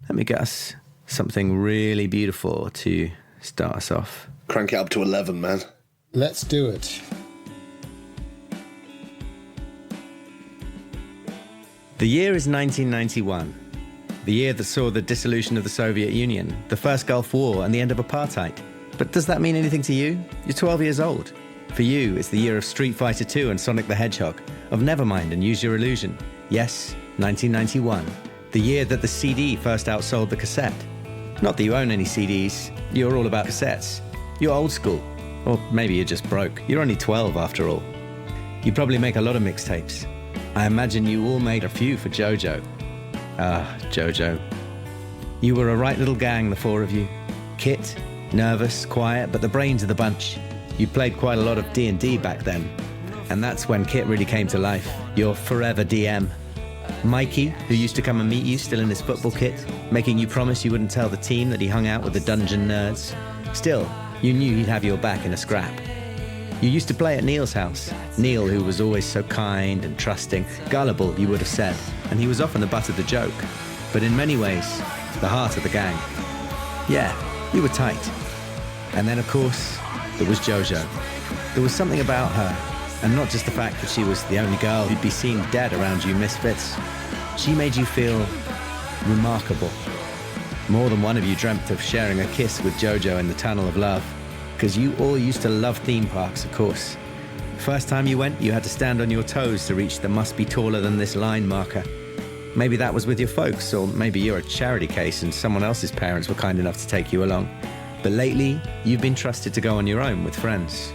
let me get us something really beautiful to start us off. Crank it up to 11, man. Let's do it. The year is 1991. The year that saw the dissolution of the Soviet Union, the first Gulf War, and the end of apartheid. But does that mean anything to you? You're 12 years old. For you, it's the year of Street Fighter II and Sonic the Hedgehog, of Nevermind and Use Your Illusion. Yes, 1991. The year that the CD first outsold the cassette. Not that you own any CDs, you're all about cassettes. You're old school. Or maybe you're just broke. You're only 12 after all. You probably make a lot of mixtapes. I imagine you all made a few for JoJo. Ah, JoJo. You were a right little gang, the four of you. Kit, nervous, quiet, but the brains of the bunch. You played quite a lot of D&D back then. And that's when Kit really came to life. Your forever DM. Mikey, who used to come and meet you still in his football kit, making you promise you wouldn't tell the team that he hung out with the dungeon nerds. Still, you knew he'd have your back in a scrap. You used to play at Neil's house. Neil, who was always so kind and trusting, gullible, you would have said, and he was often the butt of the joke, but in many ways, the heart of the gang. Yeah, you were tight. And then, of course, there was JoJo. There was something about her, and not just the fact that she was the only girl who'd be seen dead around you misfits. She made you feel remarkable. More than one of you dreamt of sharing a kiss with JoJo in the Tunnel of Love, because you all used to love theme parks, of course. First time you went, you had to stand on your toes to reach the must-be-taller-than-this line marker. Maybe that was with your folks, or maybe you're a charity case and someone else's parents were kind enough to take you along. But lately, you've been trusted to go on your own with friends.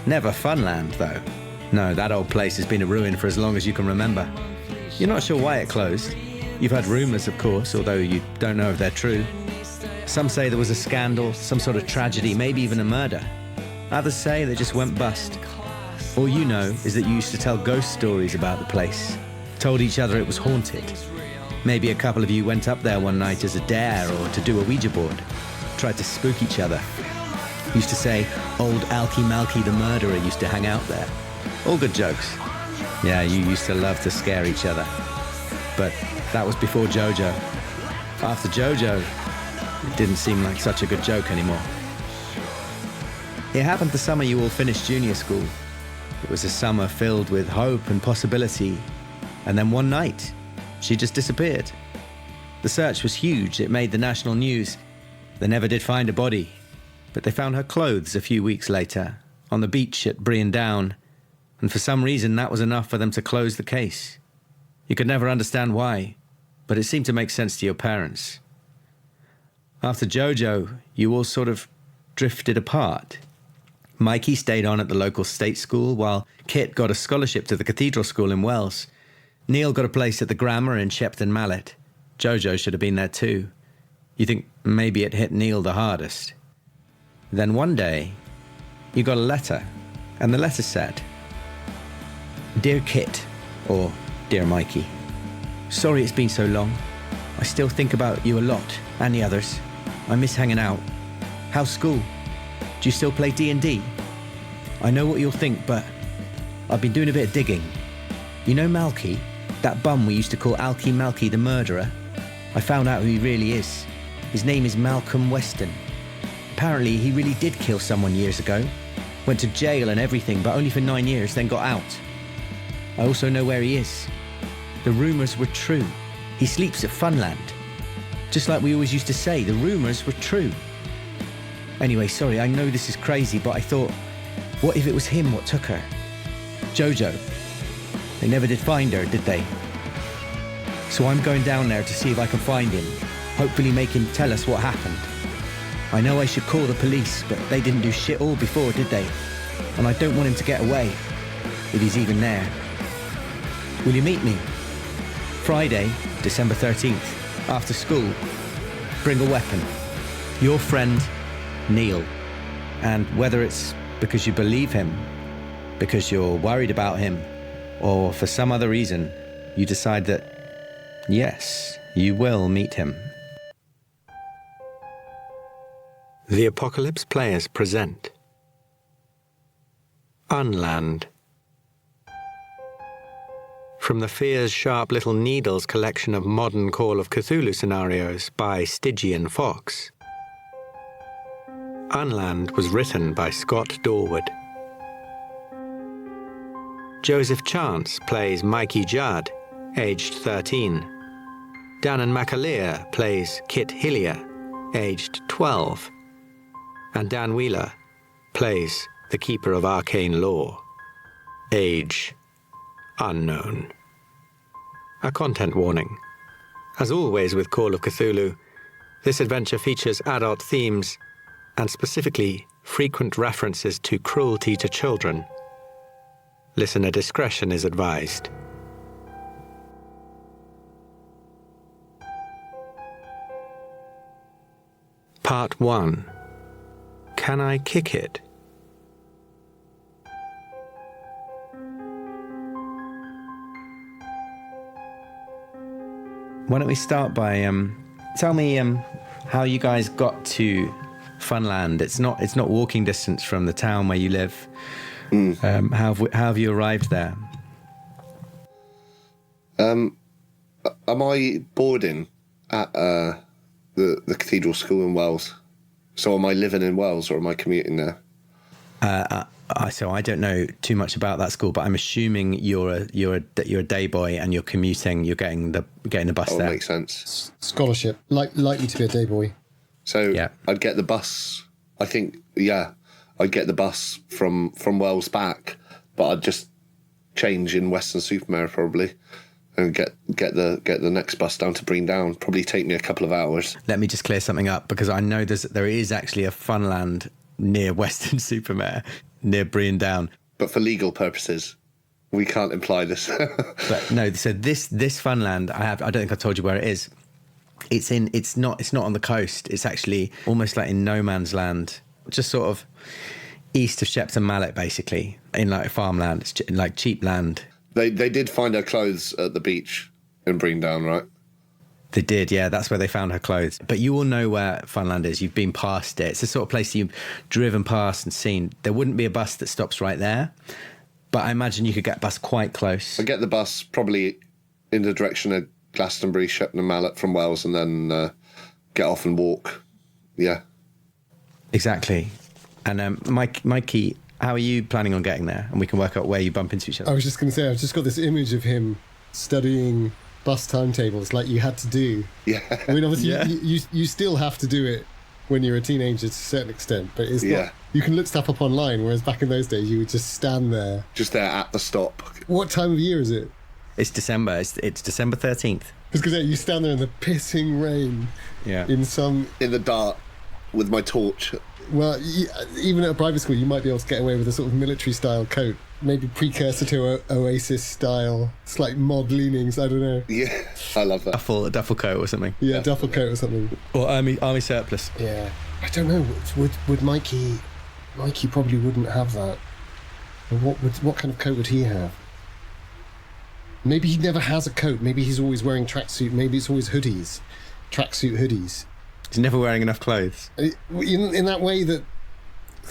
Never Funland, though. No, that old place has been a ruin for as long as you can remember. You're not sure why it closed. You've heard rumours, of course, although you don't know if they're true. Some say there was a scandal, some sort of tragedy, maybe even a murder. Others say they just went bust. All you know is that you used to tell ghost stories about the place, told each other it was haunted. Maybe a couple of you went up there one night as a dare or to do a Ouija board, tried to spook each other. Used to say, old Alky Malky the murderer used to hang out there. All good jokes. Yeah, you used to love to scare each other. But that was before JoJo. After JoJo, it didn't seem like such a good joke anymore. It happened the summer you all finished junior school. It was a summer filled with hope and possibility. And then one night, she just disappeared. The search was huge. It made the national news. They never did find a body. But they found her clothes a few weeks later, on the beach at Brean Down. And for some reason, that was enough for them to close the case. You could never understand why, but it seemed to make sense to your parents. After JoJo, you all sort of drifted apart. Mikey stayed on at the local state school, while Kit got a scholarship to the cathedral school in Wells. Neil got a place at the grammar in Shepton Mallet. JoJo should have been there too. You think maybe it hit Neil the hardest. Then one day, you got a letter, and the letter said, Dear Kit, or Dear Mikey, sorry it's been so long. I still think about you a lot, and the others. I miss hanging out. How's school? Do you still play D&D? I know what you'll think, but I've been doing a bit of digging. You know Malky? That bum we used to call Alky Malky the murderer? I found out who he really is. His name is Malcolm Weston. Apparently, he really did kill someone years ago. Went to jail and everything, but only for 9 years, then got out. I also know where he is. The rumours were true. He sleeps at Funland. Just like we always used to say, the rumours were true. Anyway, sorry, I know this is crazy, but I thought, what if it was him what took her? JoJo. They never did find her, did they? So I'm going down there to see if I can find him. Hopefully make him tell us what happened. I know I should call the police, but they didn't do shit all before, did they? And I don't want him to get away, if he's even there. Will you meet me? Friday, December 13th, after school. Bring a weapon. Your friend, Neil. And whether it's because you believe him, because you're worried about him, or for some other reason, you decide that, yes, you will meet him. The Apocalypse Players present Unland. From the Fear's Sharp Little Needles collection of modern Call of Cthulhu scenarios by Stygian Fox. Unland was written by Scott Dorward. Joseph Chance plays Mikey Judd, aged 13. Danann McAleer plays Kit Hillier, aged 12. And Dan Wheeler plays the Keeper of Arcane Lore, age unknown. A content warning. As always with Call of Cthulhu, this adventure features adult themes and specifically frequent references to cruelty to children. Listener discretion is advised. Part 1. Can I kick it? Why don't we start by tell me how you guys got to Funland. It's not walking distance from the town where you live. How have you arrived there? Am I boarding at the cathedral school in Wales? So am I living in Wales or am I commuting there? So I don't know too much about that school, but I'm assuming you're a day boy and you're commuting. You're getting the bus there. Makes sense. Scholarship, likely to be a day boy. So yeah. I'd get the bus. I think I'd get the bus from Wales back, but I'd just change in Weston-super-Mare probably, and get the next bus down to Breandown. Probably take me a couple of hours. Let me just clear something up, because I know there is actually a Funland near Weston-super-Mare, near Breandown. But for legal purposes, we can't imply this. But no, so this Funland, I don't think I told you where it is. It's not on the coast. It's actually almost like in no man's land, just sort of east of Shepton Mallet, basically, in like farmland. It's like cheap land. They did find her clothes at the beach in Breandown, right? They did, yeah. That's where they found her clothes. But you all know where Funland is. You've been past it. It's the sort of place you've driven past and seen. There wouldn't be a bus that stops right there, but I imagine you could get a bus quite close. I get the bus probably in the direction of Glastonbury, Shepton Mallet from Wales, and then get off and walk. Yeah. Exactly. And Mikey, how are you planning on getting there? And we can work out where you bump into each other. I was just going to say, I've just got this image of him studying bus timetables like you had to do. Yeah. I mean, obviously, you still have to do it when you're a teenager to a certain extent, but it's not. You can look stuff up online, whereas back in those days, you would just stand there. Just there at the stop. What time of year is it? It's December. It's December 13th. Because you stand there in the pissing rain. Yeah. In the dark with my torch. Well, even at a private school, you might be able to get away with a sort of military-style coat. Maybe precursor to Oasis-style, slight mod leanings, I don't know. Yeah, I love that. Duffel coat or something. Yeah, duffel coat or something. Or army surplus. Yeah. I don't know, would Mikey probably wouldn't have that. What kind of coat would he have? Maybe he never has a coat. Maybe he's always wearing tracksuit. Maybe it's always hoodies. Tracksuit hoodies. He's never wearing enough clothes. In that way that,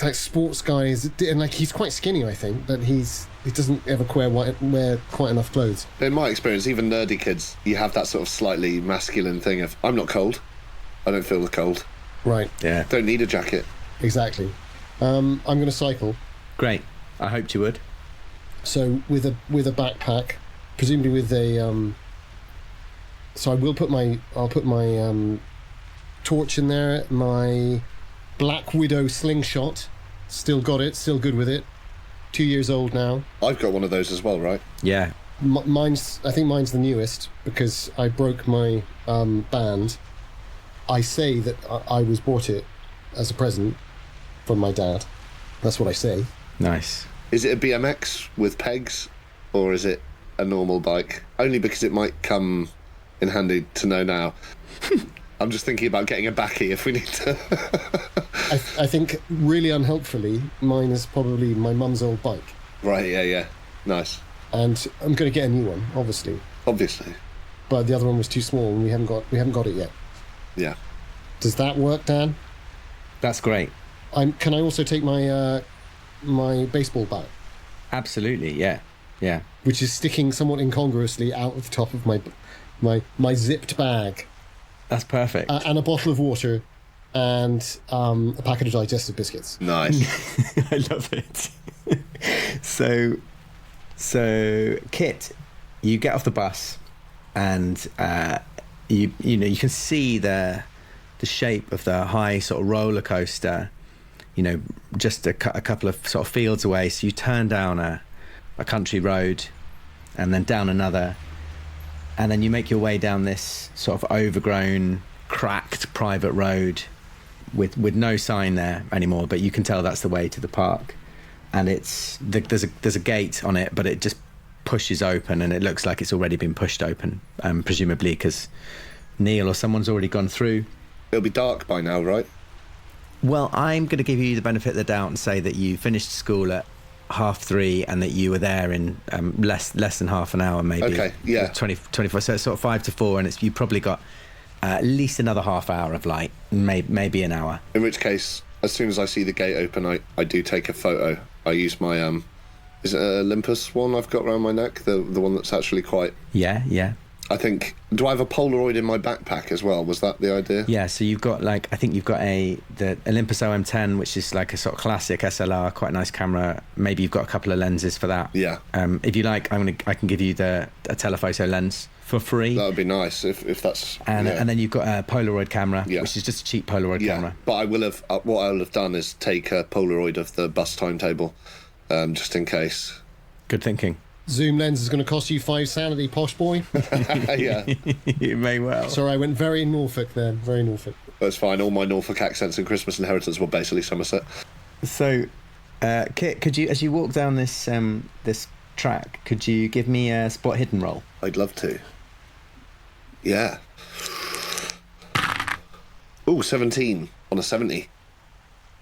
like, sports guys, and like he's quite skinny, I think, but he doesn't ever wear quite enough clothes. In my experience, even nerdy kids, you have that sort of slightly masculine thing of, I'm not cold. I don't feel the cold. Right. Yeah. Don't need a jacket. Exactly. I'm going to cycle. Great. I hoped you would. So with a backpack, presumably with a so I'll put my torch in there, my Black Widow slingshot, still got it, still good with it, 2 years old now. I've got one of those as well, right? Yeah. I think mine's the newest because I broke my band. I say that I was bought it as a present from my dad. That's what I say. Nice. Is it a BMX with pegs or is it a normal bike? Only because it might come in handy to know now. I'm just thinking about getting a backie if we need to. I think really unhelpfully, mine is probably my mum's old bike. Right, yeah. Nice. And I'm going to get a new one, obviously. Obviously. But the other one was too small and we haven't got it yet. Yeah. Does that work, Dan? That's great. Can I also take my my baseball bat? Absolutely, yeah. which is sticking somewhat incongruously out of the top of my zipped bag, That's perfect. and a bottle of water, and a packet of digestive biscuits. Nice. I love it. So, Kit, you get off the bus, and you can see the shape of the high sort of roller coaster, just a couple of sort of fields away. So you turn down a country road, and then down another, and then you make your way down this sort of overgrown, cracked private road with no sign there anymore, but you can tell that's the way to the park. And there's a gate on it, but it just pushes open, and it looks like it's already been pushed open, presumably because Neil or someone's already gone through. It'll be dark by now, right? Well, I'm going to give you the benefit of the doubt and say that you finished school at 3:30 and that you were there in less than half an hour, maybe. Okay, yeah. 24, so it's sort of 5 to 4, and you probably got at least another half hour of light, maybe an hour. In which case, as soon as I see the gate open, I do take a photo. I use my is it an Olympus one I've got around my neck, the one that's actually quite... Yeah. I think, do I have a Polaroid in my backpack as well? Was that the idea? Yeah, so you've got I think you've got the Olympus OM10, which is like a sort of classic SLR, quite a nice camera. Maybe you've got a couple of lenses for that. Yeah. If you like, I can give you a telephoto lens for free. That would be nice if that's... And then you've got a Polaroid camera, which is just a cheap Polaroid camera. But I will have, what I'll have done is take a Polaroid of the bus timetable, just in case. Good thinking. Zoom lens is going to cost you 5 sanity, posh boy. Yeah. You may well. Sorry, I went very Norfolk then. Very Norfolk. That's fine. All my Norfolk accents and Christmas Inheritance were basically Somerset. So, Kit, could you, as you walk down this track, could you give me a spot hidden roll? I'd love to. Yeah. Ooh, 17 on a 70.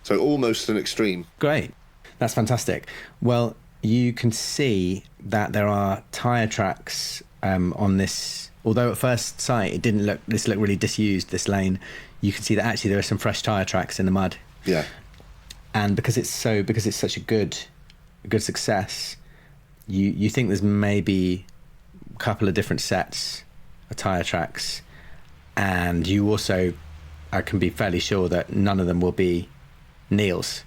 So almost an extreme. Great. That's fantastic. Well, you can see that there are tyre tracks on this. Although at first sight it looked really disused, this lane, you can see that actually there are some fresh tyre tracks in the mud. Yeah. And because it's such a good success, you think there's maybe a couple of different sets of tyre tracks, and you also can be fairly sure that none of them will be Neil's,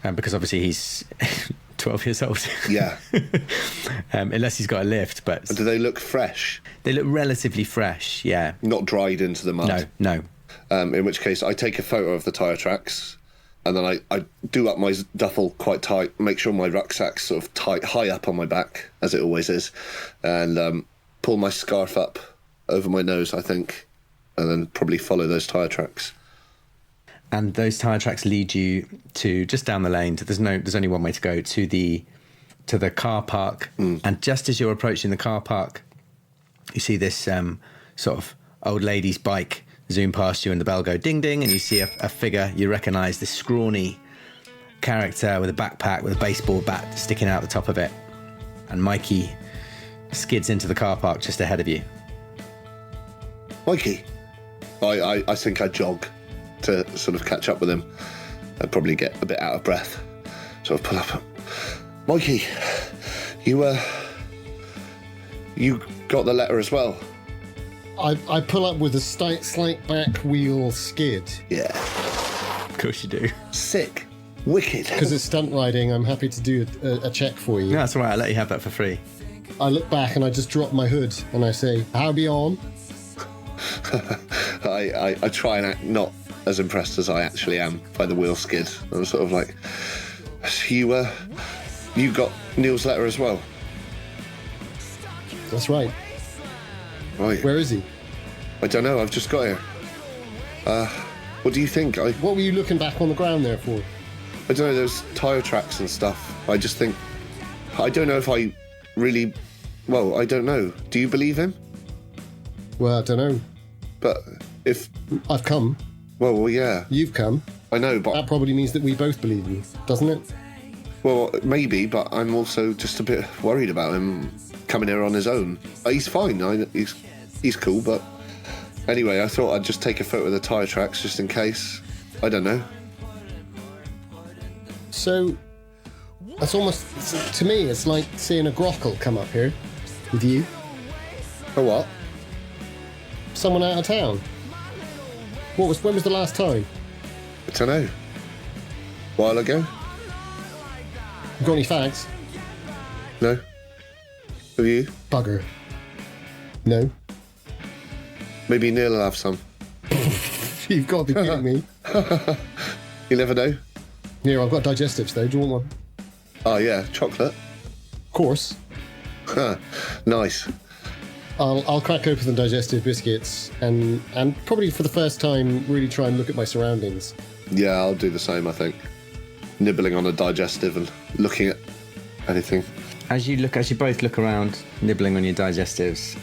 because obviously he's 12 years old. Yeah. Unless he's got a lift. But do they look fresh? They look relatively fresh, yeah. Not dried into the mud? No. In which case, I take a photo of the tyre tracks, and then I do up my duffel quite tight, make sure my rucksack's sort of tight, high up on my back, as it always is, and pull my scarf up over my nose, I think, and then probably follow those tyre tracks. And those tyre tracks lead you to just down the lane. There's only one way to go, to the car park. And just as you're approaching the car park, you see this sort of old lady's bike zoom past you, and the bell go ding ding, and you see a figure you recognise, this scrawny character with a backpack with a baseball bat sticking out the top of it. And Mikey skids into the car park just ahead of you. Mikey, I think I jog to sort of catch up with him. I'd probably get a bit out of breath. Sort of pull up. Mikey, you got the letter as well? I pull up with a slight back wheel skid. Yeah. Of course you do. Sick. Wicked. Because it's stunt riding, I'm happy to do a check for you. No, that's all right. I'll let you have that for free. I look back and I just drop my hood and I say, "How be on?" I try and act not as impressed as I actually am by the wheel skid. I'm sort of like, you got Neil's letter as well? That's right. Right. Where is he? I don't know. I've just got here. What do you think? What were you looking back on the ground there for? I don't know. There's tyre tracks and stuff. I just think, I don't know if I really. Well, I don't know. Do you believe him? Well, I don't know. But if I've come. Well, yeah. You've come. I know, but that probably means that we both believe you, doesn't it? Well, maybe, but I'm also just a bit worried about him coming here on his own. He's fine. He's cool, but anyway, I thought I'd just take a photo of the tyre tracks just in case. I don't know. So, That's almost, to me, it's like seeing a grockle come up here with you. For what? Someone out of town. When was the last time? I don't know. While ago? Got any fags? No. Have you? Bugger. No. Maybe Neil will have some. You've got to be kidding me. You never know. Here, I've got digestives though. Do you want one? Oh yeah, chocolate. Of course. Nice. I'll crack open the digestive biscuits and probably for the first time really try and look at my surroundings. Yeah, I'll do the same, I think. Nibbling on a digestive and looking at anything. As you both look around, nibbling on your digestives,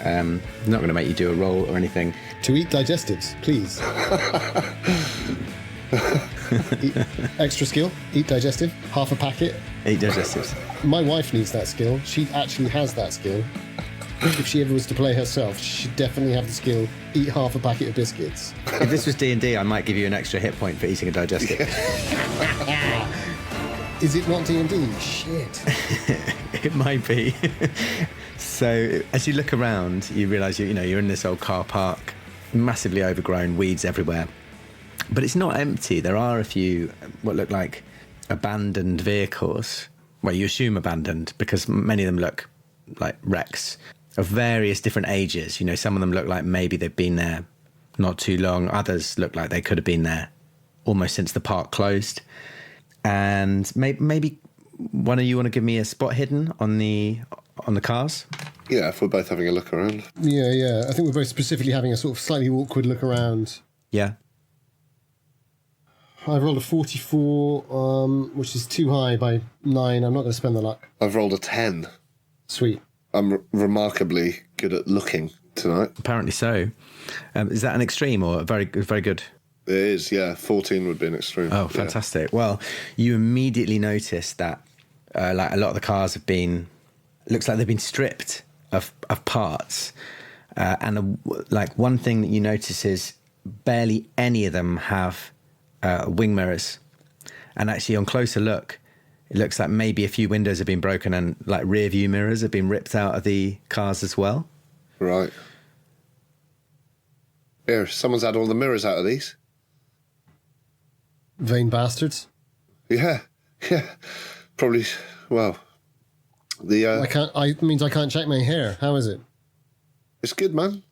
not going to make you do a roll or anything. To eat digestives, please. Extra skill, eat digestive, half a packet. Eat digestives. My wife needs that skill. She actually has that skill. If she ever was to play herself, she should definitely have the skill, eat half a packet of biscuits. If this was D&D, I might give you an extra hit point for eating a digestive. Is it not D&D? Shit. It might be. So as you look around, you realise you're in this old car park, massively overgrown, weeds everywhere. But it's not empty. There are a few what look like abandoned vehicles. Well, you assume abandoned because many of them look like wrecks of various different ages. Some of them look like maybe they've been there not too long. Others look like they could have been there almost since the park closed. And maybe one of you want to give me a spot hidden on the cars? Yeah, if we're both having a look around. Yeah. I think we're both specifically having a sort of slightly awkward look around. Yeah. I've rolled a 44, which is too high by 9. I'm not going to spend the luck. I've rolled a 10. Sweet. I'm remarkably good at looking tonight. Apparently so. Is that an extreme or very good? It is, yeah. 14 would be an extreme. Oh, fantastic. Yeah. Well, you immediately notice that like a lot of the cars looks like they've been stripped of parts. And one thing that you notice is barely any of them have wing mirrors. And actually on closer look, it looks like maybe a few windows have been broken and like rear view mirrors have been ripped out of the cars as well. Right. Here, someone's had all the mirrors out of these. Vain bastards. Yeah. Probably, well, It means I can't check my hair. How is it? It's good, man.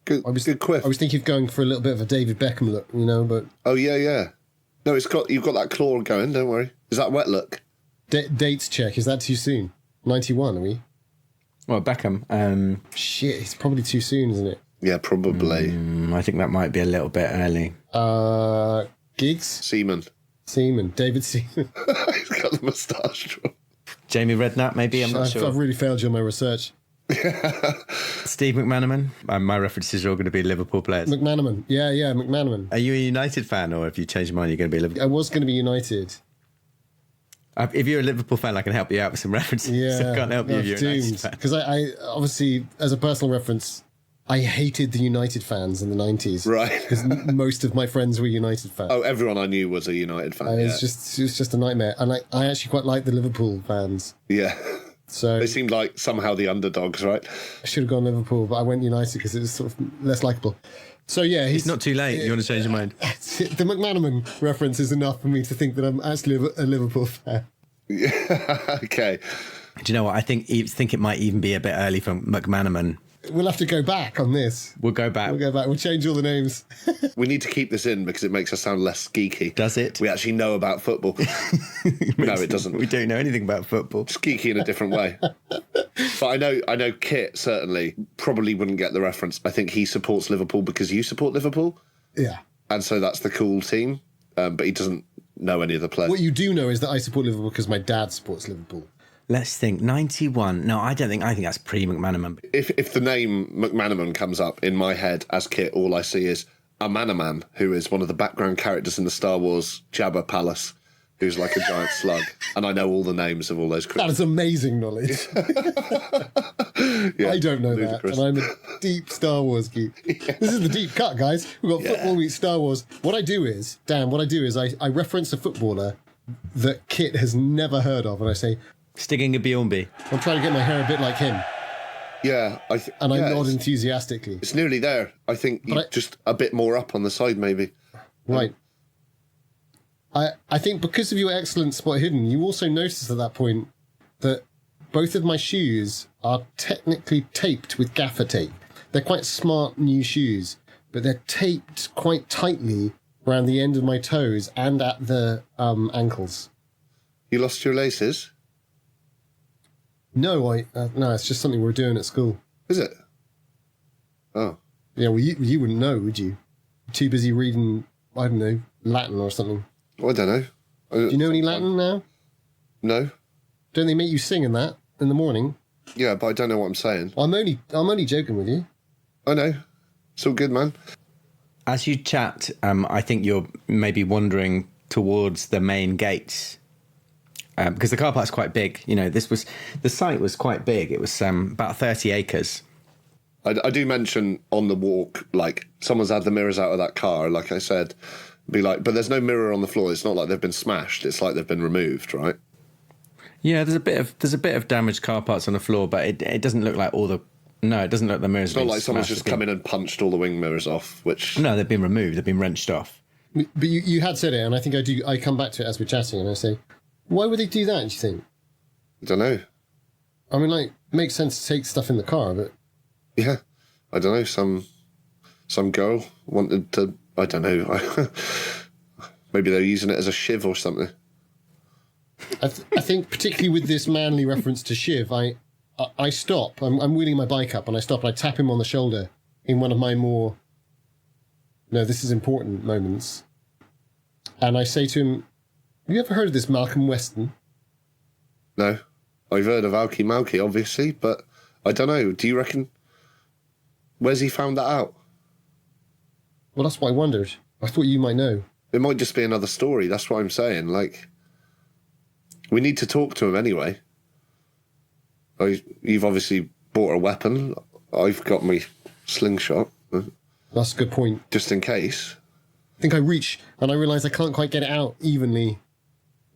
Good, good quiff. I was thinking of going for a little bit of a David Beckham look, but... Oh, yeah. No, you've got that claw going, don't worry. Is that wet look? Dates check, is that too soon? 91, are we? Well, Beckham. Shit, it's probably too soon, isn't it? Yeah, probably. I think that might be a little bit early. Gigs? Seaman. David Seaman. He's got the moustache. Jamie Redknapp, maybe, I'm not sure. I've really failed you on my research. Steve McManaman. My references are all going to be Liverpool players. McManaman. Yeah, McManaman. Are you a United fan or have you changed your mind? You're going to be Liverpool? I was going to be United. If you're a Liverpool fan, I can help you out with some references. Yeah, I can't help you if you're a United fan. Because I obviously, as a personal reference, I hated the United fans in the 90s. Right. Because most of my friends were United fans. Oh, everyone I knew was a United fan. It was just a nightmare. And I actually quite liked the Liverpool fans. Yeah. So they seemed like somehow the underdogs, right? I should have gone Liverpool, but I went United because it was sort of less likeable. So yeah, it's not too late. You want to change your mind? The McManaman reference is enough for me to think that I'm actually a Liverpool fan. Yeah. Okay. Do you know what? I think it might even be a bit early for McManaman. We'll have to go back on this. We'll go back. We'll change all the names. We need to keep this in because it makes us sound less geeky. Does it? We actually know about football. No, it doesn't. We don't know anything about football. Just geeky in a different way. But I know Kit certainly probably wouldn't get the reference. I think he supports Liverpool because you support Liverpool. Yeah. And so that's the cool team. But he doesn't know any of the players. What you do know is that I support Liverpool because my dad supports Liverpool. Let's think. 91. No, I think that's pre-McManaman. If the name McManaman comes up in my head as Kit, all I see is a Manaman, who is one of the background characters in the Star Wars Jabba Palace, who's like a giant slug. And I know all the names of all those creatures. That is amazing knowledge. Yeah, I don't know ludicrous. that, and I'm a deep Star Wars geek. Yeah. This is the deep cut, guys. We've got football meets Star Wars. What I do is I reference a footballer that Kit has never heard of, and I say, Stinging a Bjornby. I'm trying to get my hair a bit like him. Yeah. And I nod enthusiastically. It's nearly there. I think just a bit more up on the side, maybe. Right. I think because of your excellent spot hidden, you also noticed at that point that both of my shoes are technically taped with gaffer tape. They're quite smart new shoes, but they're taped quite tightly around the end of my toes and at the ankles. You lost your laces? No, no, it's just something we're doing at school. Is it? Oh. Yeah, well, you wouldn't know, would you? Too busy reading, I don't know, Latin or something. Well, I don't know. Do you know any Latin now? No. Don't they make you sing in that in the morning? Yeah, but I don't know what I'm saying. I'm only joking with you. I know. It's all good, man. As you chat, I think you're maybe wandering towards the main gates. Because the car park's quite big. You know, the site was quite big. It was about 30 acres. I do mention on the walk, like, someone's had the mirrors out of that car, like I said, be like, but there's no mirror on the floor. It's not like they've been smashed. It's like they've been removed, right? Yeah, there's a bit of damaged car parts on the floor, but it doesn't look like all the... No, it doesn't look like the mirrors. It's not like someone's just come in and punched all the wing mirrors off, which... No, they've been removed. They've been wrenched off. But you had said it, and I think I come back to it as we're chatting, and I say, why would they do that, do you think? I don't know. I mean, like, it makes sense to take stuff in the car, but... Yeah, I don't know. Some girl wanted to... I don't know. Maybe they're using it as a shiv or something. I think particularly with this manly reference to shiv, I stop. I'm wheeling my bike up, and I stop and I tap him on the shoulder in one of my more, no, this is important moments. And I say to him, have you ever heard of this Malcolm Weston? No. I've heard of Alki Malki, obviously, but I don't know. Do you reckon... Where's he found that out? Well, that's what I wondered. I thought you might know. It might just be another story. That's what I'm saying. Like, we need to talk to him anyway. You've obviously bought a weapon. I've got my slingshot. That's a good point. Just in case. I think I reach, and I realise I can't quite get it out evenly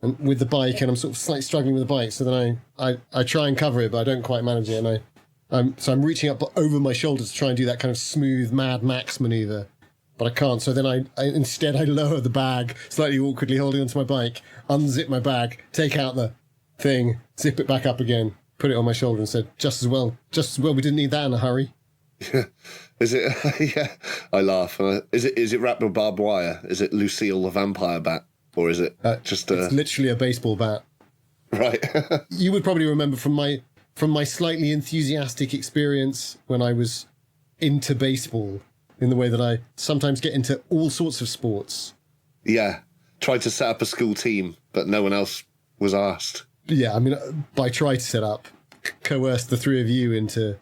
and with the bike, and I'm sort of slightly struggling with the bike, so then I try and cover it, but I don't quite manage it, and so I'm reaching up over my shoulder to try and do that kind of smooth Mad Max manoeuvre, but I can't, so then I instead lower the bag, slightly awkwardly holding onto my bike, unzip my bag, take out the thing, zip it back up again, put it on my shoulder and said, just as well, we didn't need that in a hurry. Yeah. Is it? Yeah, I laugh. Is it wrapped with barbed wire? Is it Lucille the vampire bat, or is it just a? It's literally a baseball bat. Right. You would probably remember from my slightly enthusiastic experience when I was into baseball, in the way that I sometimes get into all sorts of sports. Yeah, tried to set up a school team, but no one else was asked. Yeah, I mean, I tried to set up, coerced the three of you into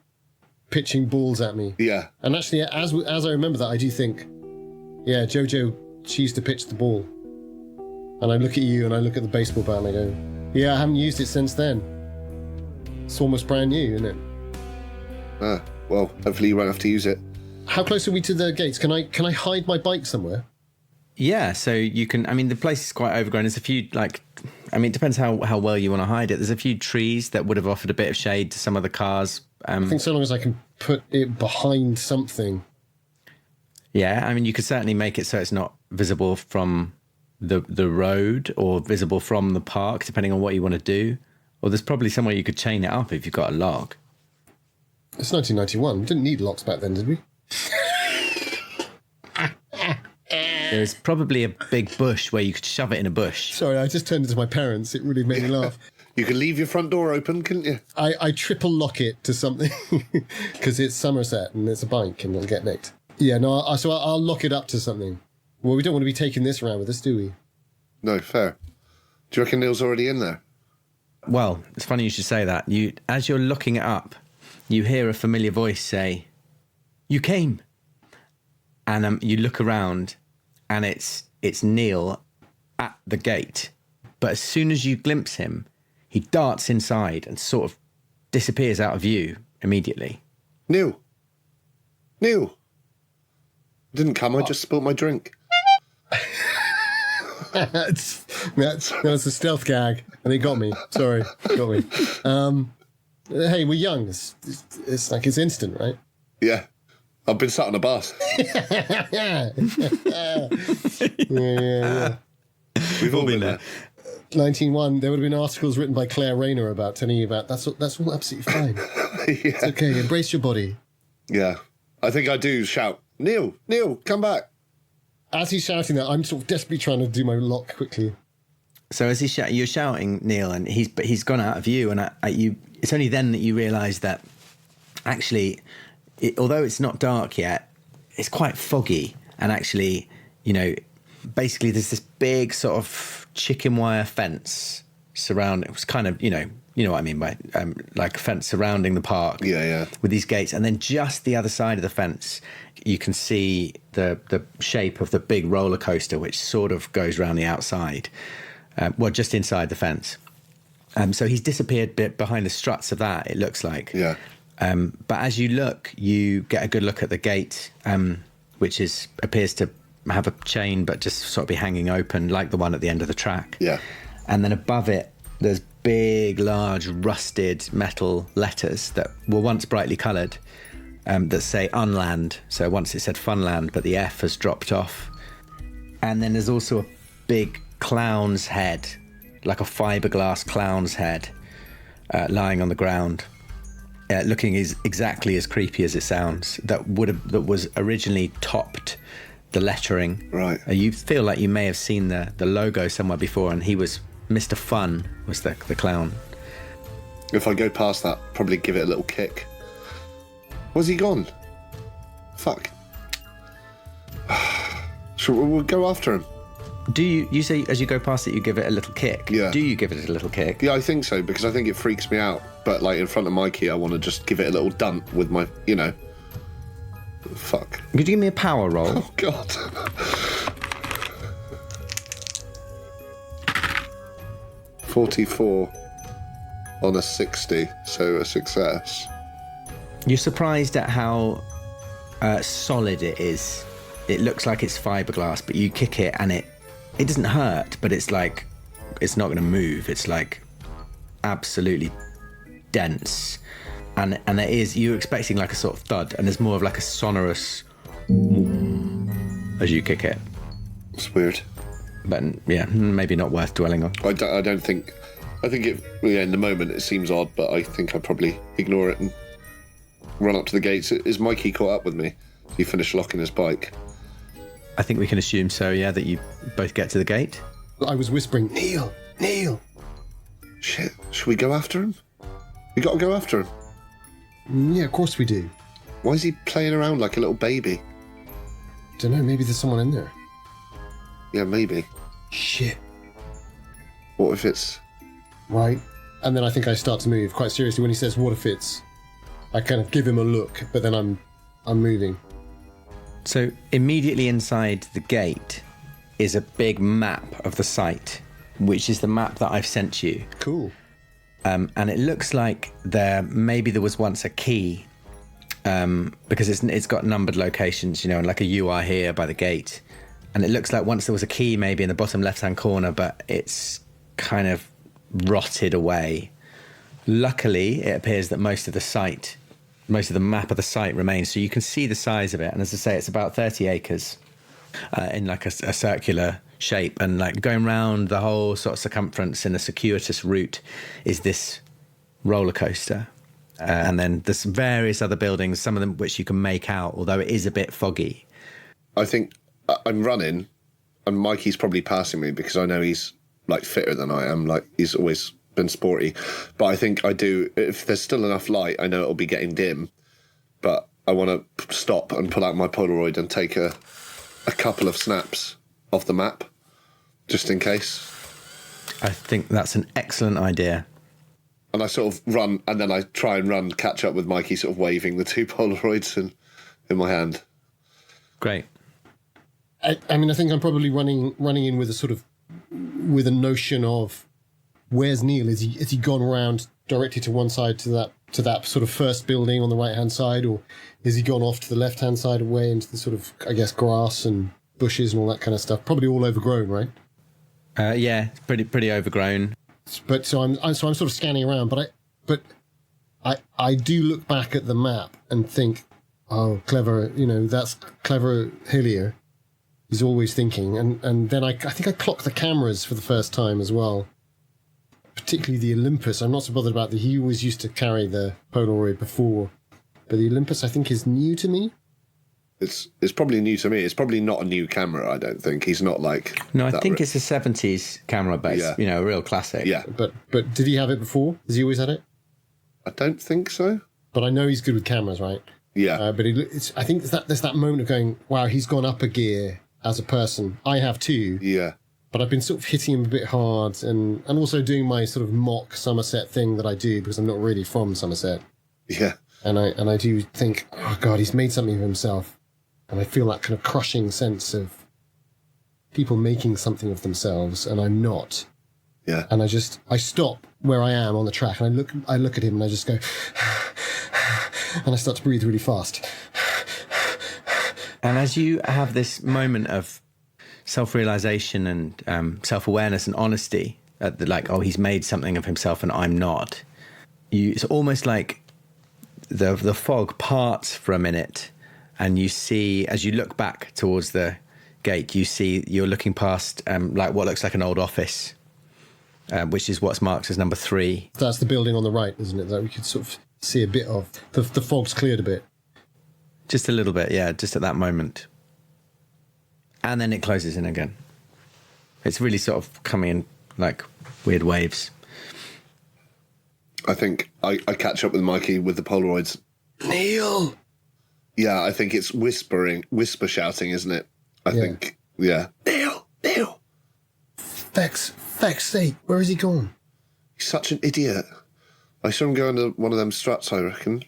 pitching balls at me. Yeah. And actually, as I remember that, I do think, yeah, Jojo, she used to pitch the ball. And I look at you and I look at the baseball bat and I go, yeah, I haven't used it since then. It's almost brand new, isn't it? Well, hopefully you won't have to use it. How close are we to the gates? Can I hide my bike somewhere? Yeah, so you can... I mean, the place is quite overgrown. There's a few, like... I mean, it depends how well you want to hide it. There's a few trees that would have offered a bit of shade to some of the cars. I think so long as I can put it behind something. Yeah, I mean, you could certainly make it so it's not visible from the road or visible from the park, depending on what you want to do. Or there's probably somewhere you could chain it up if you've got a lock. It's 1991. We didn't need locks back then, did we? There's probably a big bush where you could shove it in a bush. Sorry, I just turned into my parents. It really made me laugh. You could leave your front door open, couldn't you? I triple lock it to something because it's Somerset and it's a bike and it'll get nicked. Yeah, no, so I'll lock it up to something. Well, we don't want to be taking this around with us, do we? No, fair. Do you reckon Neil's already in there? Well, it's funny you should say that. As you're looking it up, you hear a familiar voice say, "You came." And you look around and it's Neil at the gate. But as soon as you glimpse him, he darts inside and sort of disappears out of view immediately. Neil! Didn't come, I just spilled my drink. That's a stealth gag, and it got me. Sorry, got me. Hey, we're young. It's like it's instant, right? Yeah. I've been sat on a bus. yeah. We've all been there. 1901, there would have been articles written by Claire Rayner about telling you about that's all absolutely fine. It's okay, embrace your body. Yeah. I think I do shout, Neil, come back. As he's shouting that, I'm sort of desperately trying to do my lock quickly. So as you're shouting, Neil, and he's gone out of view, and it's only then that you realise that actually, although it's not dark yet, it's quite foggy, and actually, basically there's this big sort of chicken wire fence surrounding. It was kind of, you know what I mean by like a fence surrounding the park. Yeah. With these gates, and then just the other side of the fence, you can see the shape of the big roller coaster, which sort of goes around the outside. Just inside the fence. So he's disappeared bit behind the struts of that, it looks like. Yeah. But as you look, you get a good look at the gate, which appears to have a chain, but just sort of be hanging open, like the one at the end of the track. Yeah. And then above it, there's big, large, rusted metal letters that were once brightly coloured that say Unland. So once it said Funland, but the F has dropped off. And then there's also a big clown's head, like a fiberglass clown's head, lying on the ground, looking exactly as creepy as it sounds. That was originally topped the lettering. Right. You feel like you may have seen the logo somewhere before, and he was Mr. Fun was the clown. If I go past that, probably give it a little kick. Was he gone? Fuck. We'll go after him. Do you say as you go past it you give it a little kick? Yeah. Do you give it a little kick? Yeah, I think so, because I think it freaks me out. But like in front of Mikey, I want to just give it a little dump with my, Fuck. Could you give me a power roll? Oh, God. 44 on a 60, so a success. You're surprised at how solid it is. It looks like it's fiberglass, but you kick it and it doesn't hurt, but it's like it's not going to move. It's like absolutely dense, and it is. You're expecting like a sort of thud, and there's more of like a sonorous as you kick it. It's weird, but yeah, maybe not worth dwelling on. I don't think. I think it. Yeah, in the moment it seems odd, but I think I'd probably ignore it and run up to the gates. Is Mikey caught up with me? Did he finish locking his bike? I think we can assume so, yeah, that you both get to the gate. I was whispering, Neil. Shit, should we go after him? We got to go after him. Yeah, of course we do. Why is he playing around like a little baby? Don't know, maybe there's someone in there. Yeah, maybe. Shit. What if it's... Right. And then I think I start to move quite seriously when he says, what if it's... I kind of give him a look, but then I'm moving. So immediately inside the gate is a big map of the site, which is the map that I've sent you. Cool. And it looks like there was once a key, because it's got numbered locations, and like a UR here by the gate. And it looks like once there was a key maybe in the bottom left-hand corner, but it's kind of rotted away. Luckily, it appears that most of the map of the site remains, so you can see the size of it. And as I say, it's about 30 acres in like a circular shape, and like going round the whole sort of circumference in a circuitous route is this roller coaster. And then there's various other buildings, some of them which you can make out, although it is a bit foggy. I think I'm running, and Mikey's probably passing me because I know he's like fitter than I am. Like he's always been sporty, but I think I do. If there's still enough light, I know it'll be getting dim, but I want to stop and pull out my Polaroid and take a couple of snaps of the map, just in case. I think that's an excellent idea. And I sort of run, and then I try and run, catch up with Mikey, sort of waving the two Polaroids in my hand. Great. I mean, I think I'm probably running in with a notion of where's Neil? Has he gone around directly to one side to that sort of first building on the right hand side, or has he gone off to the left hand side away into the sort of, I guess, grass and bushes and all that kind of stuff? Probably all overgrown, right? Yeah, pretty overgrown. But so I'm sort of scanning around, but I do look back at the map and think, oh, clever, that's clever Hillier. He's always thinking. And then I think I clocked the cameras for the first time as well. Particularly the Olympus. I'm not so bothered about he always used to carry the Polaroid before. But the Olympus, I think, is new to me. It's probably new to me. It's probably not a new camera, I don't think. He's not like... No, I think it's a 70s camera base, a real classic. Yeah. But did he have it before? Has he always had it? I don't think so. But I know he's good with cameras, right? Yeah. But I think there's that moment of going, wow, he's gone up a gear as a person. I have too. Yeah. But I've been sort of hitting him a bit hard and also doing my sort of mock Somerset thing that I do because I'm not really from Somerset. Yeah. And I do think, oh God, he's made something of himself. And I feel that kind of crushing sense of people making something of themselves, and I'm not. Yeah. And I stop where I am on the track, and I look at him, and I just go, and I start to breathe really fast. And as you have this moment of self-realization and self-awareness and honesty, he's made something of himself and I'm not. It's almost like the fog parts for a minute. And you see, as you look back towards the gate, you're looking past what looks like an old office, which is what's marked as number 3. That's the building on the right, isn't it? That we could sort of see a bit of. The fog's cleared a bit. Just a little bit, yeah, just at that moment. And then it closes in again. It's really sort of coming in like weird waves. I think I catch up with Mikey with the Polaroids. Neil! Yeah, I think it's whisper shouting, isn't it? I think, yeah. Neil! Feck's sake, where is he gone? He's such an idiot. I saw him go under one of them struts, I reckon.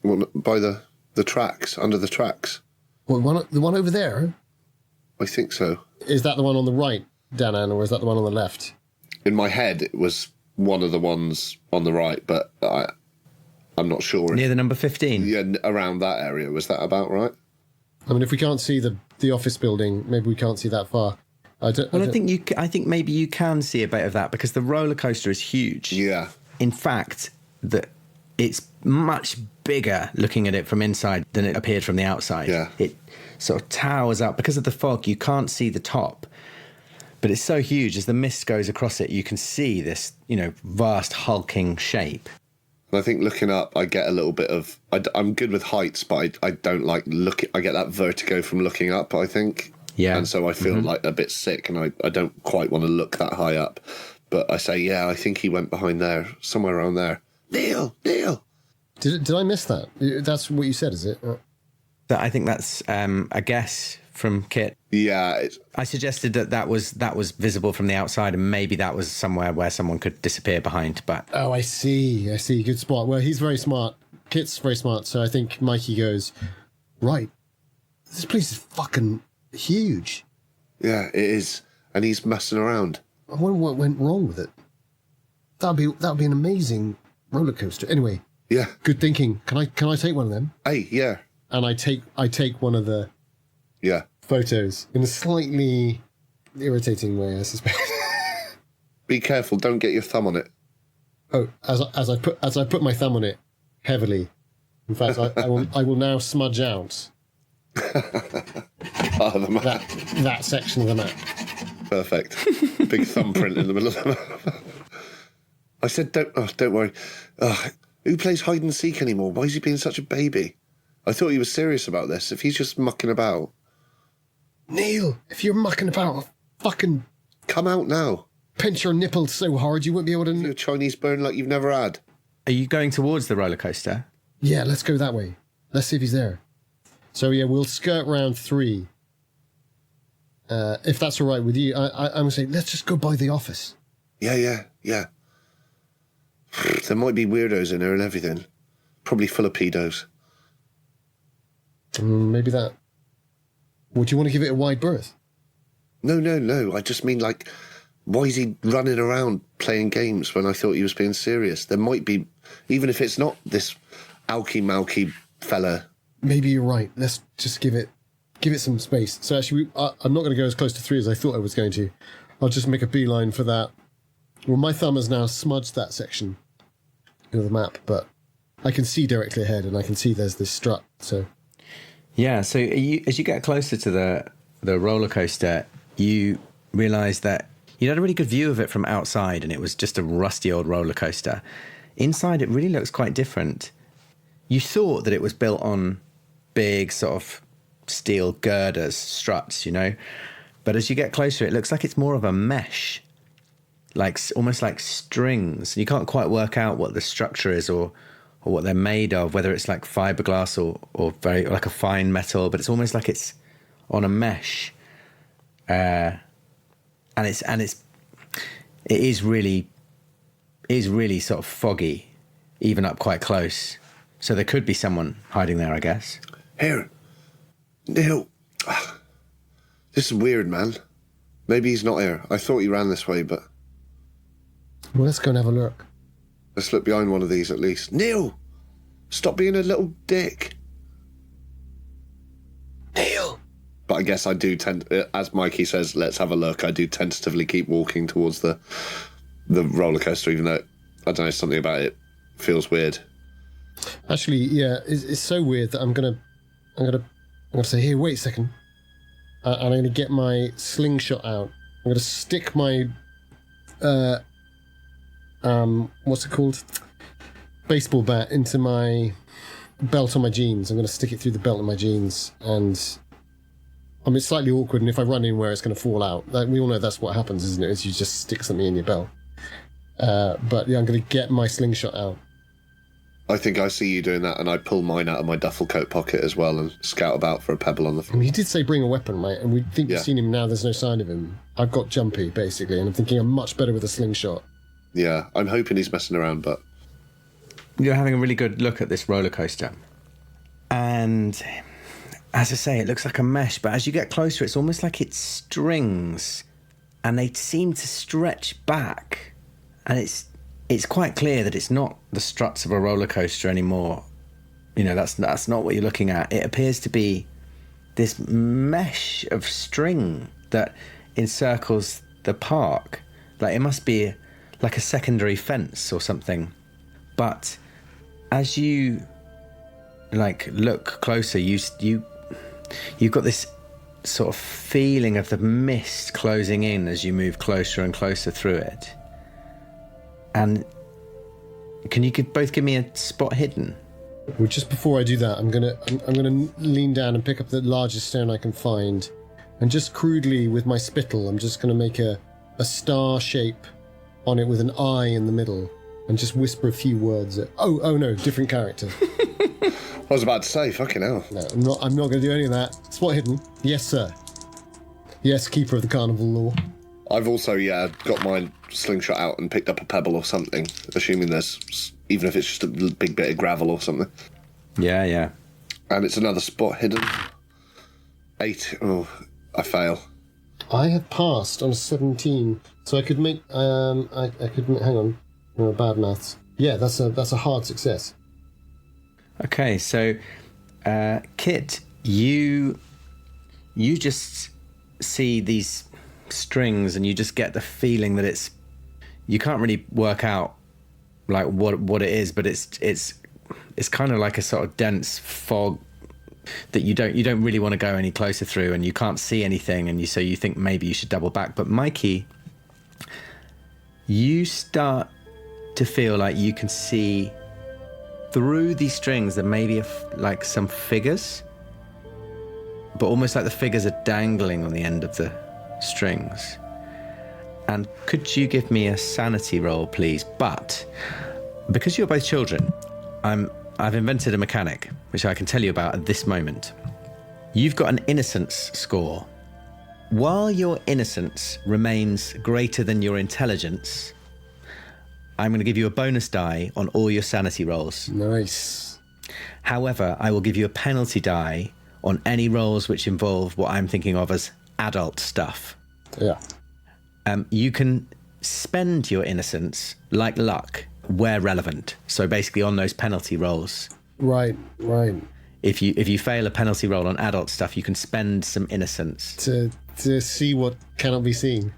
By the tracks, under the tracks. What, the one over there? I think so. Is that the one on the right, Danann, or is that the one on the left? In my head, it was one of the ones on the right, but I'm not sure. Near the number 15? Yeah, around that area. Was that about right? I mean, if we can't see the office building, maybe we can't see that far. I think maybe you can see a bit of that because the roller coaster is huge. Yeah. In fact, it's much bigger looking at it from inside than it appeared from the outside. Yeah. It sort of towers up. Because of the fog, you can't see the top. But it's so huge, as the mist goes across it, you can see this, vast hulking shape. And I think looking up, I get a little bit of... I'm good with heights, but I don't like looking... I get that vertigo from looking up, I think. Yeah. And so I feel like a bit sick, and I don't quite want to look that high up. But I say, yeah, I think he went behind there, somewhere around there. Neil! Did I miss that? That's what you said, is it? I think that's a guess from Kit. Yeah. I suggested that was visible from the outside, and maybe that was somewhere where someone could disappear behind. But oh, I see. Good spot. Well, he's very smart. Kit's very smart. So I think Mikey goes, right. This place is fucking huge. Yeah, it is. And he's messing around. I wonder what went wrong with it. That'd be an amazing roller coaster. Anyway. Yeah. Good thinking. Can I take one of them? Hey, yeah. And I take one of the photos in a slightly irritating way, I suspect. Be careful, don't get your thumb on it. Oh, as I put my thumb on it heavily. In fact, I will now smudge out the map. That section of the map. Perfect. Big thumbprint in the middle of the map. I said, don't worry. Who plays hide and seek anymore? Why is he being such a baby? I thought he was serious about this. If he's just mucking about. Neil, if you're mucking about, I'll fucking... Come out now. Pinch your nipples so hard you won't be able to... Your Chinese burn like you've never had. Are you going towards the roller coaster? Yeah, let's go that way. Let's see if he's there. So yeah, we'll skirt round 3. If that's all right with you, I'm going to say, let's just go by the office. Yeah. There might be weirdos in there and everything. Probably full of pedos. Maybe that. Would you want to give it a wide berth? No. I just mean, like, why is he running around playing games when I thought he was being serious? There might be, even if it's not this alky-malky fella. Maybe you're right. Let's just give it some space. So actually, I'm not going to go as close to 3 as I thought I was going to. I'll just make a beeline for that. Well, my thumb has now smudged that section of the map, but I can see directly ahead, and I can see there's this strut. So, yeah. So as you get closer to the roller coaster, you realise that you had a really good view of it from outside, and it was just a rusty old roller coaster. Inside, it really looks quite different. You thought that it was built on big sort of steel girders, struts, but as you get closer, it looks like it's more of a mesh. Like almost like strings. You can't quite work out what the structure is or what they're made of, whether it's like fiberglass or very like a fine metal, but it's almost like it's on a mesh. And it is really sort of foggy, even up quite close. So there could be someone hiding there, I guess. Here, Neil. This is weird, man. Maybe he's not here. I thought he ran this way, but... Well, let's go and have a look. Let's look behind one of these at least. Neil! Stop being a little dick. Neil! But I guess I do as Mikey says, let's have a look, I do tentatively keep walking towards the roller coaster, even though, I don't know, something about it feels weird. Actually, yeah, it's so weird that I'm gonna say, here, wait a second. And I'm gonna get my slingshot out. I'm gonna stick my... what's it called? Baseball bat into my belt on my jeans. I'm going to stick it through the belt of my jeans, and I mean, it's slightly awkward, and if I run anywhere, it's going to fall out. We all know that's what happens, isn't it? Is you just stick something in your belt. But yeah, I'm going to get my slingshot out. I think I see you doing that, and I pull mine out of my duffel coat pocket as well and scout about for a pebble on the floor. I mean, he did say bring a weapon, right? And we think we've seen him now. There's no sign of him. I've got jumpy, basically, and I'm thinking I'm much better with a slingshot. Yeah, I'm hoping he's messing around, but... You're having a really good look at this roller coaster. And as I say, it looks like a mesh, but as you get closer, it's almost like it's strings, and they seem to stretch back. And it's quite clear that it's not the struts of a roller coaster anymore. That's not what you're looking at. It appears to be this mesh of string that encircles the park. Like, it must be like a secondary fence or something. But as you look closer, you've got this sort of feeling of the mist closing in as you move closer and closer through it. And can you both give me a spot hidden? Well, just before I do that, I'm gonna lean down and pick up the largest stone I can find, and just crudely with my spittle, I'm just gonna make a star shape on it with an eye in the middle, and just whisper a few words. Oh no, different character. I was about to say, fucking hell. No, I'm not gonna do any of that. Spot hidden. Yes, sir. Yes, keeper of the Carnival law. I've also, got my slingshot out and picked up a pebble or something, assuming there's, even if it's just a big bit of gravel or something. Yeah. And it's another spot hidden. 8. Oh, I fail. I have passed on a 17, so I could make, I could, hang on, no, bad maths. Yeah, that's a hard success. Okay, so, Kit, you just see these strings, and you just get the feeling that you can't really work out like what it is, but it's kind of like a sort of dense fog that you don't really want to go any closer through, and you can't see anything, and so you think maybe you should double back. But Mikey, you start to feel like you can see through these strings. There may be like some figures, but almost like the figures are dangling on the end of the strings. And could you give me a sanity roll, please? But because you're both children, I've invented a mechanic which I can tell you about at this moment. You've got an innocence score. While your innocence remains greater than your intelligence, I'm going to give you a bonus die on all your sanity rolls. Nice. However, I will give you a penalty die on any rolls which involve what I'm thinking of as adult stuff. Yeah. You can spend your innocence like luck where relevant. So basically on those penalty rolls. Right. If you fail a penalty roll on adult stuff, you can spend some innocence. To see what cannot be seen.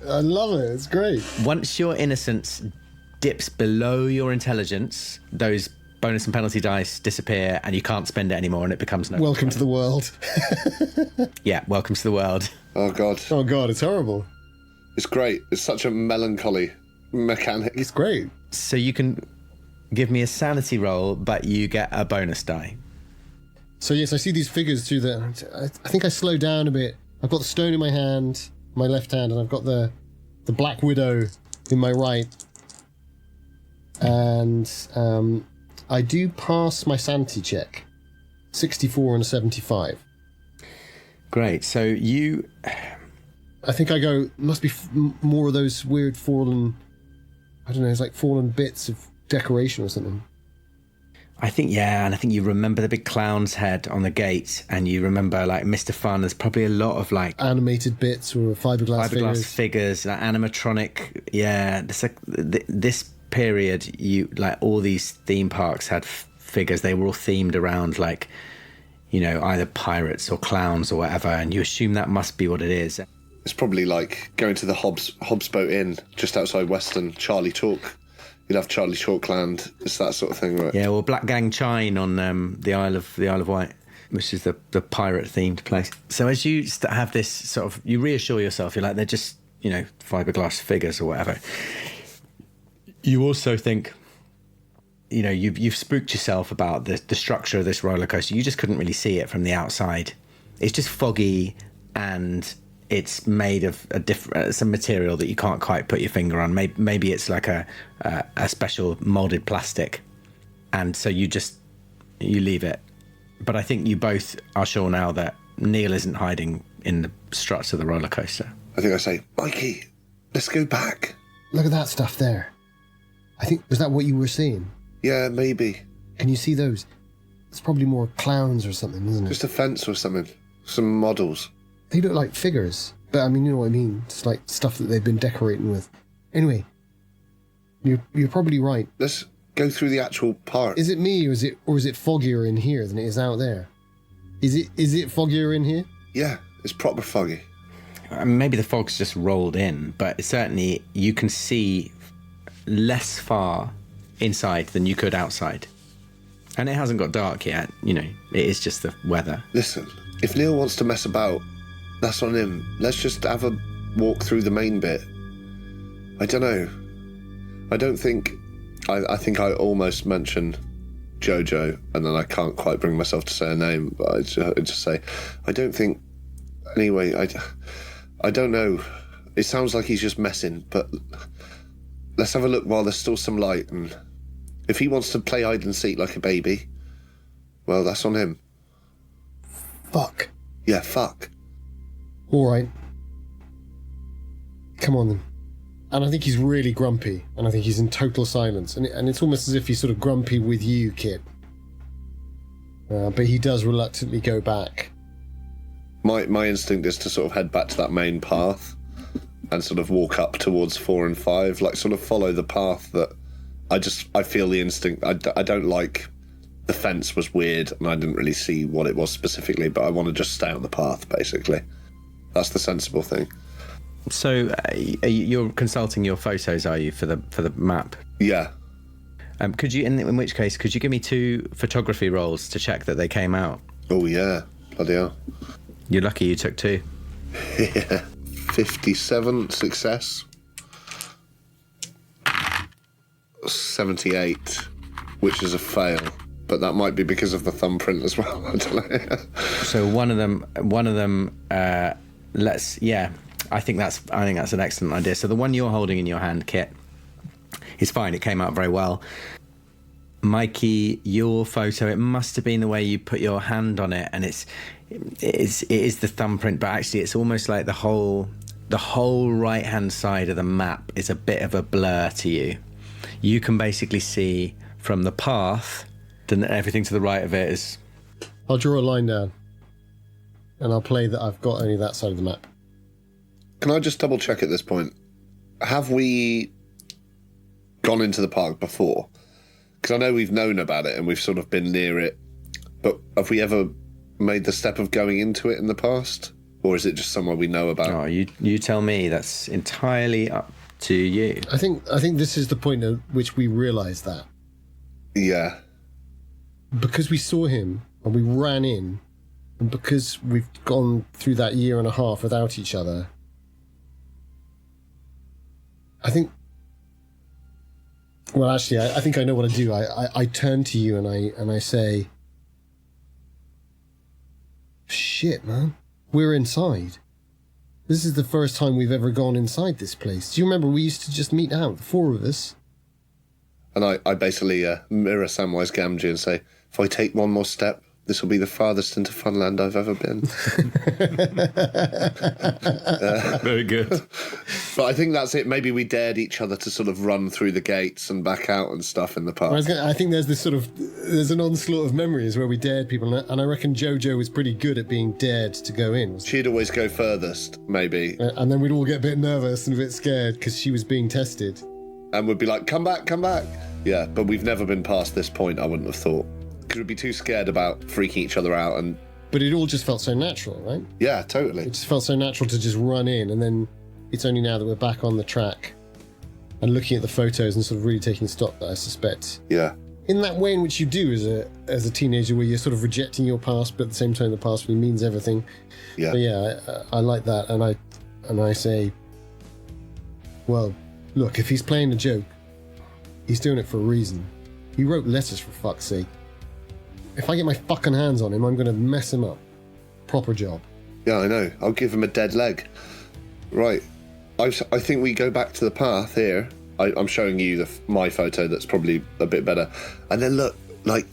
I love it. It's great. Once your innocence dips below your intelligence, those bonus and penalty dice disappear and you can't spend it anymore and it becomes no. Welcome to the world. Yeah, welcome to the world. Oh, God. Oh, God, it's horrible. It's great. It's such a melancholy mechanic. It's great. So you can give me a sanity roll, but you get a bonus die. So, yes, I see these figures through the... I think I slow down a bit. I've got the stone in my hand, my left hand, and I've got the Black Widow in my right. And I do pass my sanity check. 64 and a 75. Great. So you... I think I go, must be more of those weird fallen... I don't know, it's like fallen bits of decoration or something. I think you remember the big clown's head on the gate, and you remember, like, Mr. Fun. There's probably a lot of, like... animated bits or fiberglass figures, like animatronic. Yeah, this period, all these theme parks had figures. They were all themed around, like, you know, either pirates or clowns or whatever, and you assume that must be what it is. It's probably like going to the Hobbs Boat Inn just outside Weston, Charlie Chalk. You'd have Charlie Chalkland. It's that sort of thing, right? Yeah, well, Black Gang Chine on the Isle of Wight, which is the pirate themed place. So as you have this sort of, you reassure yourself, you're like, they're just, you know, fiberglass figures or whatever. You also think, you know, you've spooked yourself about the structure of this roller coaster. You just couldn't really see it from the outside. It's just foggy, and it's made of some material that you can't quite put your finger on. Maybe it's like a special molded plastic, and so you leave it. But I think you both are sure now that Neil isn't hiding in the struts of the roller coaster. I think I say, Mikey, let's go back. Look at that stuff there. I think, was that what you were seeing? Yeah, maybe. Can you see those? It's probably more clowns or something, isn't it? Just a fence or something. Some models. They look like figures, but I mean, you know what I mean? It's like stuff that they've been decorating with. Anyway, you're probably right. Let's go through the actual park. Is it me, or is it foggier in here than it is out there? Is it foggier in here? Yeah, it's proper foggy. Maybe the fog's just rolled in, but certainly you can see less far inside than you could outside. And it hasn't got dark yet, you know, it is just the weather. Listen, if Neil wants to mess about, that's on him. Let's just have a walk through the main bit. I don't know. I don't think... I think I almost mentioned Jojo, and then I can't quite bring myself to say her name, but I just say, I don't think... Anyway, I don't know. It sounds like he's just messing, but let's have a look while there's still some light, and if he wants to play hide and seek like a baby, well, that's on him. Fuck. Yeah, fuck. All right. Come on then. And I think he's really grumpy, and I think he's in total silence, and it's almost as if he's sort of grumpy with you, kid. But he does reluctantly go back. My instinct is to sort of head back to that main path and sort of walk up towards 4 and 5, like sort of follow the path that I feel the instinct. I don't like... The fence was weird, and I didn't really see what it was specifically, but I want to just stay on the path, basically. That's the sensible thing. So you're consulting your photos, are you, for the map? Yeah. Could you, in which case, could you give me 2 photography rolls to check that they came out? Oh, yeah. Bloody hell. You're lucky you took 2. Yeah. 57, success. 78, which is a fail. But that might be because of the thumbprint as well. I don't know. So one of them. I think that's an excellent idea. So the one you're holding in your hand, Kit, is fine. It came out very well. Mikey, your photo, it must have been the way you put your hand on it, and it is the thumbprint, but actually it's almost like the whole right hand side of the map is a bit of a blur to you. You can basically see from the path. Then everything to the right of it is... I'll draw a line down, and I'll play that I've got only that side of the map. Can I just double check at this point? Have we gone into the park before? Because I know we've known about it and we've sort of been near it, but have we ever made the step of going into it in the past? Or is it just somewhere we know about? Oh, you tell me. That's entirely up to you. I think this is the point at which we realise that. Yeah. Because we saw him and we ran in, and because we've gone through that year and a half without each other, I think... Well, actually, I think I know what I do. I turn to you and I say, shit, man, we're inside. This is the first time we've ever gone inside this place. Do you remember we used to just meet out, the four of us? And I basically mirror Samwise Gamgee and say, if I take one more step, this will be the farthest into Funland I've ever been. Very good. But I think that's it. Maybe we dared each other to sort of run through the gates and back out and stuff in the past. I think there's an onslaught of memories where we dared people, and I reckon JoJo was pretty good at being dared to go in. She'd always go furthest, maybe. And then we'd all get a bit nervous and a bit scared because she was being tested. And we'd be like, come back, come back. Yeah, but we've never been past this point, I wouldn't have thought. Because we'd be too scared about freaking each other out. But it all just felt so natural, right? Yeah, totally. It just felt so natural to just run in, and then it's only now that we're back on the track and looking at the photos and sort of really taking stock that I suspect. Yeah. In that way in which you do as a teenager, where you're sort of rejecting your past, but at the same time the past really means everything. Yeah. But yeah, I like that, and I say, well, look, if he's playing a joke, he's doing it for a reason. He wrote letters, for fuck's sake. If I get my fucking hands on him, I'm going to mess him up. Proper job. Yeah, I know. I'll give him a dead leg. Right. I think we go back to the path here. I'm showing you my photo that's probably a bit better. And then look, like,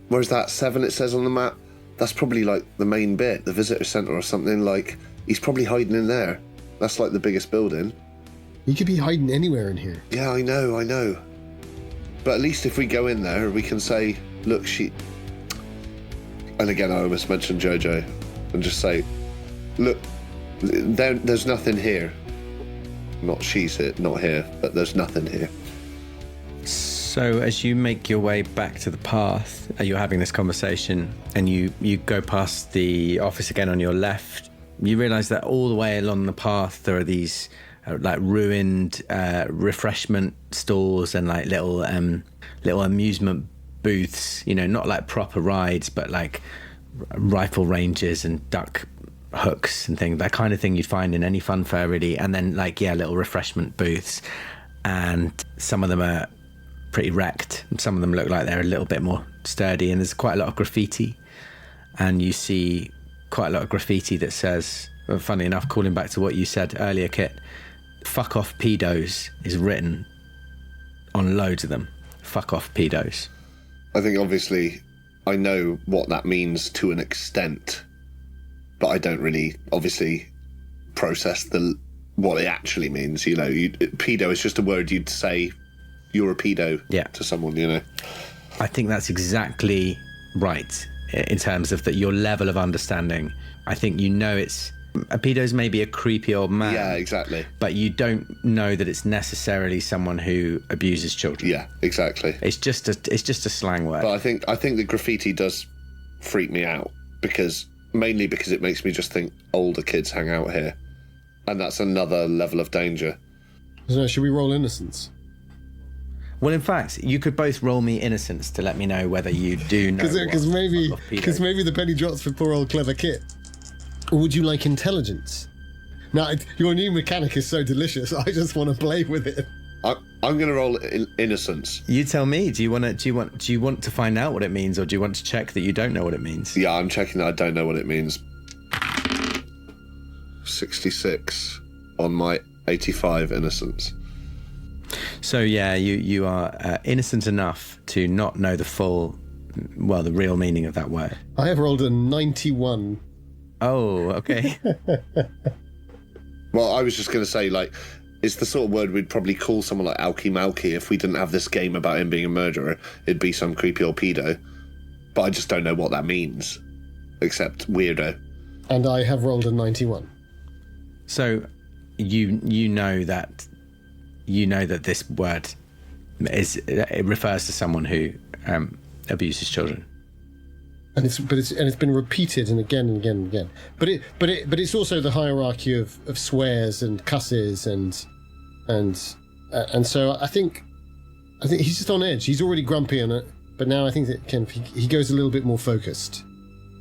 where's that 7 it says on the map? That's probably like the main bit, the visitor centre or something. Like, he's probably hiding in there. That's like the biggest building. He could be hiding anywhere in here. Yeah, I know. But at least if we go in there, we can say, look, and again, I almost mentioned JoJo, and just say, look, there's nothing here. Not she's here, not here, but there's nothing here. So as you make your way back to the path, you're having this conversation, and you go past the office again on your left, you realise that all the way along the path there are these like ruined refreshment stalls and like little amusement booths, not like proper rides, but like rifle ranges and duck hooks and things, that kind of thing you'd find in any fun fair really. And then like, little refreshment booths, and some of them are pretty wrecked, and some of them look like they're a little bit more sturdy, and there's quite a lot of graffiti, and you see quite a lot of graffiti that says, well, funny enough, calling back to what you said earlier, Kit, fuck off pedos is written on loads of them. Fuck off pedos. I think obviously I know what that means to an extent, but I don't really obviously process what it actually means. Pedo is just a word you'd say you're a pedo to someone, I think that's exactly right in terms of your level of understanding. I think it's a pedo's maybe a creepy old man. Yeah, exactly. But you don't know that it's necessarily someone who abuses children. Yeah, exactly. It's just a slang word. But I think the graffiti does freak me out mainly because it makes me just think older kids hang out here, and that's another level of danger. So should we roll innocence? Well, in fact, you could both roll me innocence to let me know whether you do know. Because maybe the penny drops for poor old clever Kit. Or would you like intelligence? Now, your new mechanic is so delicious. I just want to play with it. I'm going to roll innocence. You tell me. Do you want to find out what it means, or do you want to check that you don't know what it means? Yeah, I'm checking that I don't know what it means. 66 on my 85 innocence. So yeah, you are innocent enough to not know the real meaning of that word. I have rolled a 91. Oh, okay. Well, I was just going to say, like, it's the sort of word we'd probably call someone like Alky Malky if we didn't have this game about him being a murderer. It'd be some creepy old pedo. But I just don't know what that means, except weirdo. And I have rolled a 91. So you know that this word it refers to someone who abuses children. And it's been repeated and again and again and again. But it's also the hierarchy of swears and cusses and so I think he's just on edge. He's already grumpy on it, but now I think that he goes a little bit more focused.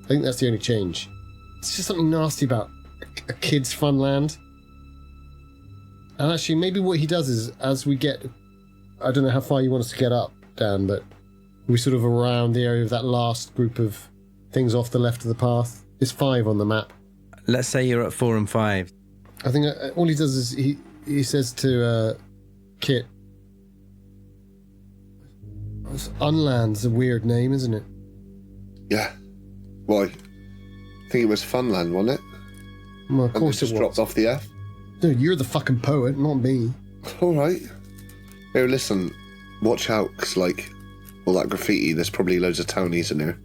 I think that's the only change. It's just something nasty about a kid's Funland. And actually, maybe what he does is, as we get, I don't know how far you want us to get up, Dan, but we're sort of around the area of that last group of things off the left of the path. There's 5 on the map. Let's say you're at 4 and 5. I think all he does is he says to Kit, Unland's a weird name, isn't it? Yeah. Why? I think it was Funland, wasn't it? Well, of course it just was. dropped off the F. Dude, you're the fucking poet, not me. All right. Here, listen. Watch out, because, like, all that graffiti, there's probably loads of townies in here.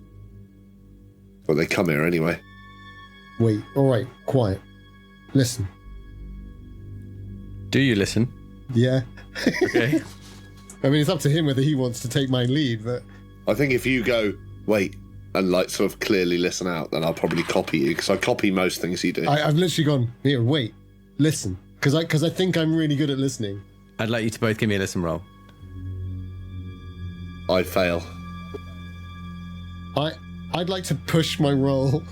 Well, they come here anyway. Wait, all right, quiet. Listen. Do you listen? Yeah. Okay. I mean, it's up to him whether he wants to take my lead, but... I think if you go, wait, and, like, sort of clearly listen out, then I'll probably copy you, because I copy most things you do. I've literally gone, here, wait, listen. Because I think I'm really good at listening. I'd like you to both give me a listen roll. I fail. I'd like to push my roll.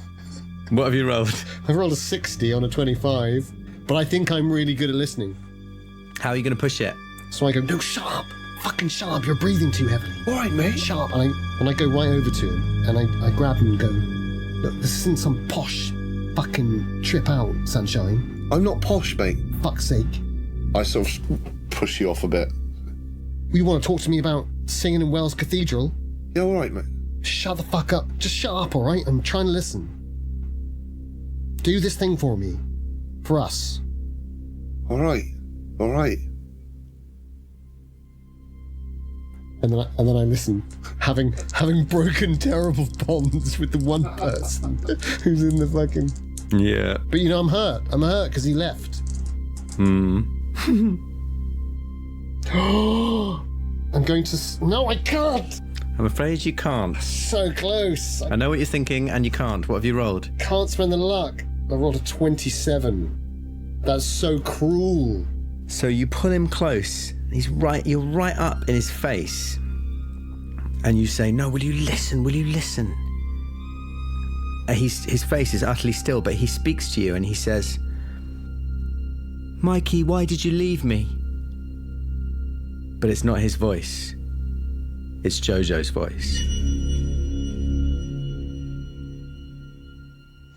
What have you rolled? I rolled a 60 on a 25, but I think I'm really good at listening. How are you going to push it? So I go, no, shut up. Fucking shut up. You're breathing too heavily. All right, mate. Shut up. And I go right over to him, and I grab him and go, look, this isn't some posh fucking trip out, sunshine. I'm not posh, mate. Fuck's sake. I sort of push you off a bit. You want to talk to me about singing in Wells Cathedral? Yeah, all right, mate. Shut the fuck up. Just shut up, all right? I'm trying to listen. Do this thing for me. For us. All right. All right. And then I listen, having broken terrible bonds with the one person who's in the fucking... Yeah. But you know, I'm hurt because he left. I'm going to... No, I can't! I'm afraid you can't. So close. I know what you're thinking, and you can't. What have you rolled? Can't spend the luck. I rolled a 27. That's so cruel. So you pull him close. You're right up in his face. And you say, no, will you listen? Will you listen? His face is utterly still, but he speaks to you and he says, Mikey, why did you leave me? But it's not his voice. It's Jojo's voice.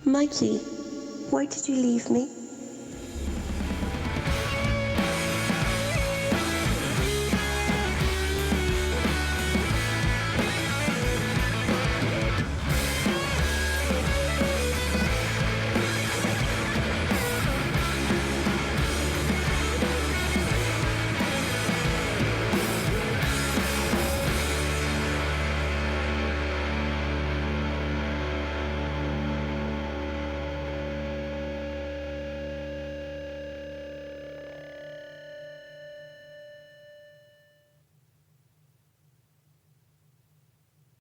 Mikey, why did you leave me?